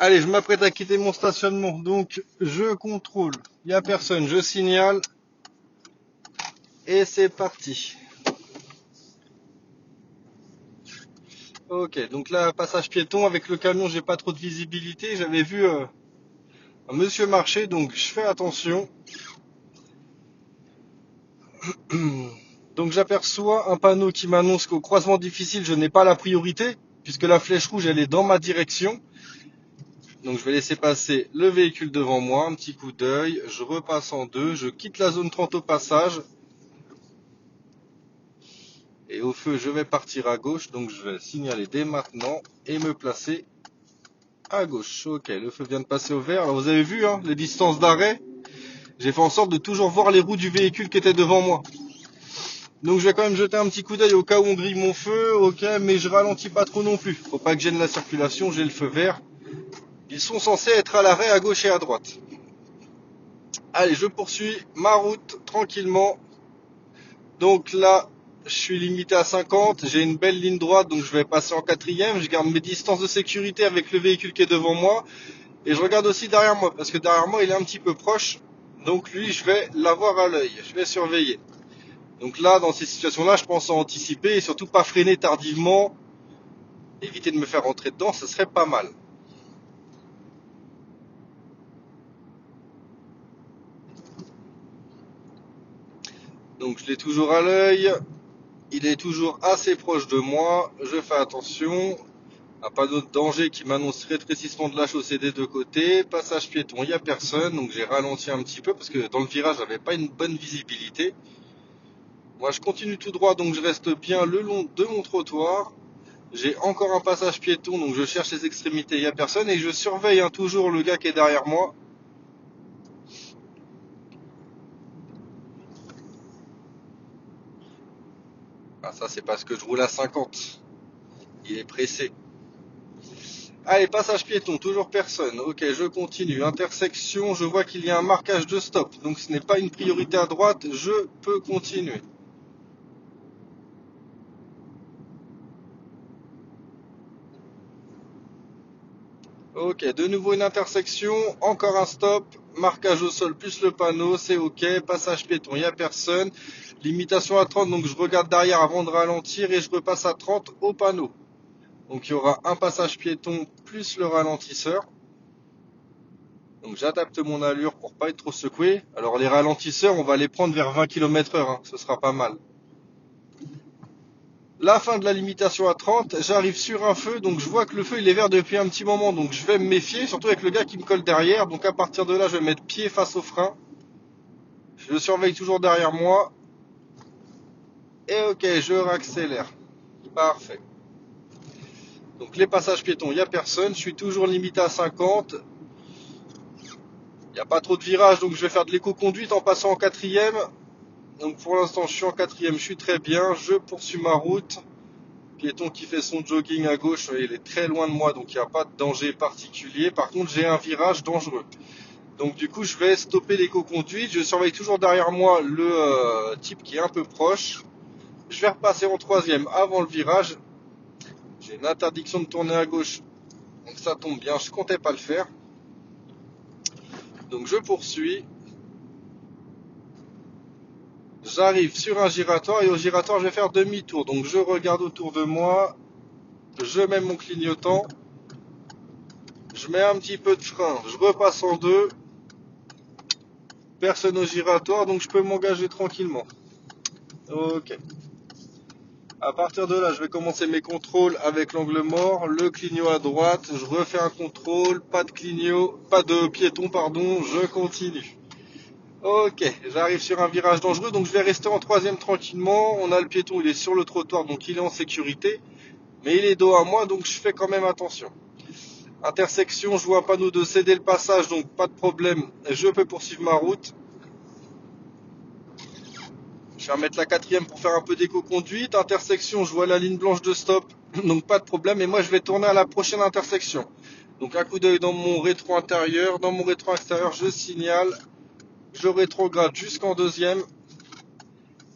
Allez, je m'apprête à quitter mon stationnement, donc je contrôle. Il n'y a personne, je signale et c'est parti. Ok, donc là, passage piéton avec le camion, j'ai pas trop de visibilité. J'avais vu un monsieur marcher, donc je fais attention. Donc j'aperçois un panneau qui m'annonce qu'au croisement difficile, je n'ai pas la priorité, puisque la flèche rouge, elle est dans ma direction. Donc je vais laisser passer le véhicule devant moi, un petit coup d'œil, je repasse en deux, je quitte la zone 30 au passage. Et au feu, je vais partir à gauche, donc je vais signaler dès maintenant et me placer à gauche. Ok, le feu vient de passer au vert. Alors vous avez vu hein, les distances d'arrêt. J'ai fait en sorte de toujours voir les roues du véhicule qui était devant moi. Donc je vais quand même jeter un petit coup d'œil au cas où on grille mon feu. Ok, mais je ralentis pas trop non plus. Faut pas que gêne la circulation, j'ai le feu vert. Ils sont censés être à l'arrêt à gauche et à droite. Allez, je poursuis ma route tranquillement. Donc là, je suis limité à 50, j'ai une belle ligne droite, donc je vais passer en quatrième. Je garde mes distances de sécurité avec le véhicule qui est devant moi. Et je regarde aussi derrière moi, parce que derrière moi, il est un petit peu proche. Donc lui, je vais l'avoir à l'œil, je vais surveiller. Donc là, dans ces situations-là, je pense à anticiper et surtout pas freiner tardivement. Éviter de me faire rentrer dedans, ce serait pas mal. Donc je l'ai toujours à l'œil. Il est toujours assez proche de moi. Je fais attention. Pas d'autre danger qui m'annonce rétrécissement de la chaussée des deux côtés. Passage piéton, il n'y a personne. Donc j'ai ralenti un petit peu parce que dans le virage, j'avais pas une bonne visibilité. Moi, je continue tout droit, donc je reste bien le long de mon trottoir. J'ai encore un passage piéton, donc je cherche les extrémités, il n'y a personne. Et je surveille toujours le gars qui est derrière moi. Ah, ça, c'est parce que je roule à 50. Il est pressé. Allez, passage piéton, toujours personne. Ok, je continue. Intersection, je vois qu'il y a un marquage de stop. Donc ce n'est pas une priorité à droite, je peux continuer. Ok, de nouveau une intersection, encore un stop, marquage au sol plus le panneau, c'est ok, passage piéton, il n'y a personne. Limitation à 30, donc je regarde derrière avant de ralentir et je repasse à 30 au panneau. Donc il y aura un passage piéton plus le ralentisseur. Donc j'adapte mon allure pour pas être trop secoué. Alors les ralentisseurs, on va les prendre vers 20 km/h, hein, ce sera pas mal. La fin de la limitation à 30, j'arrive sur un feu, donc je vois que le feu il est vert depuis un petit moment, donc je vais me méfier, surtout avec le gars qui me colle derrière. Donc à partir de là, je vais mettre pied face au frein. Je le surveille toujours derrière moi. Et ok, je réaccélère. Parfait. Donc les passages piétons, il n'y a personne. Je suis toujours limité à 50. Il n'y a pas trop de virages, donc je vais faire de l'éco-conduite en passant en quatrième. Donc pour l'instant, je suis en quatrième, je suis très bien. Je poursuis ma route. Piéton qui fait son jogging à gauche, il est très loin de moi, donc il n'y a pas de danger particulier. Par contre, j'ai un virage dangereux. Donc du coup, je vais stopper l'éco-conduite. Je surveille toujours derrière moi le type qui est un peu proche. Je vais repasser en troisième avant le virage. J'ai une interdiction de tourner à gauche, donc ça tombe bien, je comptais pas le faire. Donc je poursuis. J'arrive sur un giratoire et au giratoire, je vais faire demi-tour. Donc je regarde autour de moi. Je mets mon clignotant. Je mets un petit peu de frein. Je repasse en deux. Personne au giratoire, donc je peux m'engager tranquillement. Ok. À partir de là, je vais commencer mes contrôles avec l'angle mort, le clignot à droite, je refais un contrôle, pas de clignot, pas de piéton, pardon, je continue. Ok, j'arrive sur un virage dangereux, donc je vais rester en troisième tranquillement. On a le piéton, il est sur le trottoir, donc il est en sécurité, mais il est dos à moi, donc je fais quand même attention. Intersection, je vois un panneau de céder le passage, donc pas de problème, je peux poursuivre ma route. Je vais remettre la quatrième pour faire un peu d'éco-conduite. Intersection, je vois la ligne blanche de stop, donc pas de problème. Et moi, je vais tourner à la prochaine intersection. Donc un coup d'œil dans mon rétro intérieur. Dans mon rétro extérieur, je signale. Je rétrograde jusqu'en deuxième.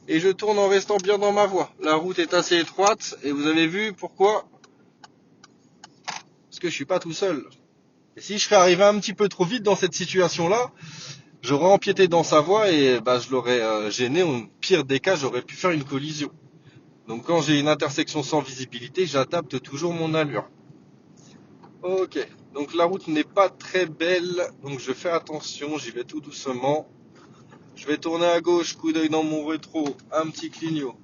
Et je tourne en restant bien dans ma voie. La route est assez étroite. Et vous avez vu pourquoi? Parce que je suis pas tout seul. Et si je serais arrivé un petit peu trop vite dans cette situation-là, j'aurais empiété dans sa voie et bah, je l'aurais gêné. Au pire des cas, j'aurais pu faire une collision. Donc quand j'ai une intersection sans visibilité, j'adapte toujours mon allure. Ok, donc la route n'est pas très belle, donc je fais attention, j'y vais tout doucement. Je vais tourner à gauche, coup d'œil dans mon rétro, un petit clignot.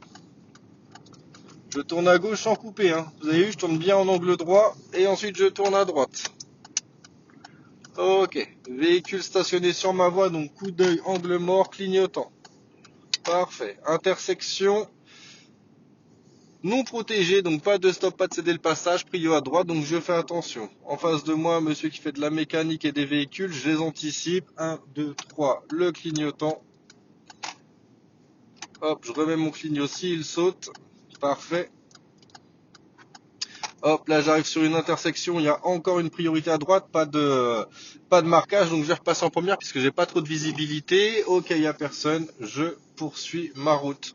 Je tourne à gauche sans couper, hein. Vous avez vu, je tourne bien en angle droit et ensuite je tourne à droite. Ok, véhicule stationné sur ma voie, donc coup d'œil, angle mort, clignotant. Parfait, intersection non protégée, donc pas de stop, pas de céder le passage, prio à droite, donc je fais attention. En face de moi, monsieur qui fait de la mécanique et des véhicules, je les anticipe. 1, 2, 3, le clignotant. Hop, je remets mon clignot s'il saute. Parfait. Hop, là j'arrive sur une intersection, il y a encore une priorité à droite, pas de marquage, donc je vais repasser en première puisque j'ai pas trop de visibilité. Ok, il n'y a personne, je poursuis ma route.